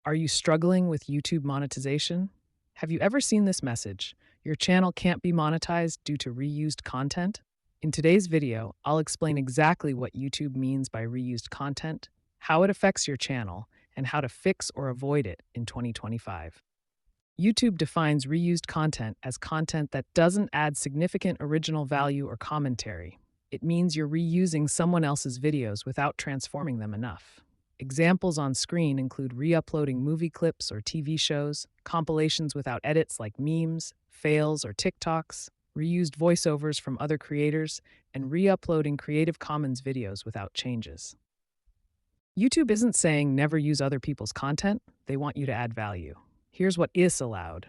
Are you struggling with YouTube monetization? Have you ever seen this message? Your channel can't be monetized due to reused content? In today's video, I'll explain exactly what YouTube means by reused content, how it affects your channel, and how to fix or avoid it in 2025. YouTube defines reused content as content that doesn't add significant original value or commentary. It means you're reusing someone else's videos without transforming them enough. Examples on screen include re-uploading movie clips or TV shows, compilations without edits like memes, fails, or TikToks, reused voiceovers from other creators, and re-uploading Creative Commons videos without changes. YouTube isn't saying never use other people's content, they want you to add value. Here's what is allowed: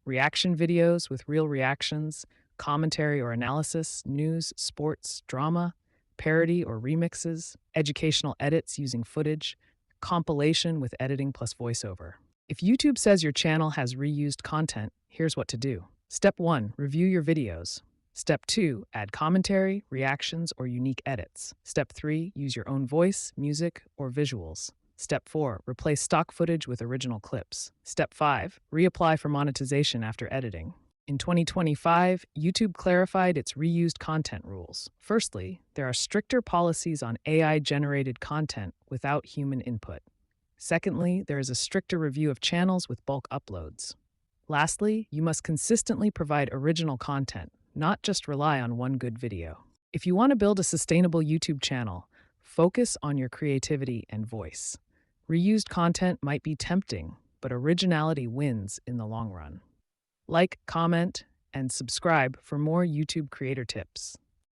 reaction videos with real reactions, commentary or analysis, news, sports, drama, parody or remixes, educational edits using footage, compilation with editing plus voiceover. If YouTube says your channel has reused content, here's what to do. Step 1. Review your videos. Step 2. Add commentary, reactions, or unique edits. Step 3. Use your own voice, music, or visuals. Step 4. Replace stock footage with original clips. Step 5. Reapply for monetization after editing. In 2025, YouTube clarified its reused content rules. Firstly, there are stricter policies on AI-generated content without human input. Secondly, there is a stricter review of channels with bulk uploads. Lastly, you must consistently provide original content, not just rely on one good video. If you want to build a sustainable YouTube channel, focus on your creativity and voice. Reused content might be tempting, but originality wins in the long run. Like, comment, and subscribe for more YouTube creator tips.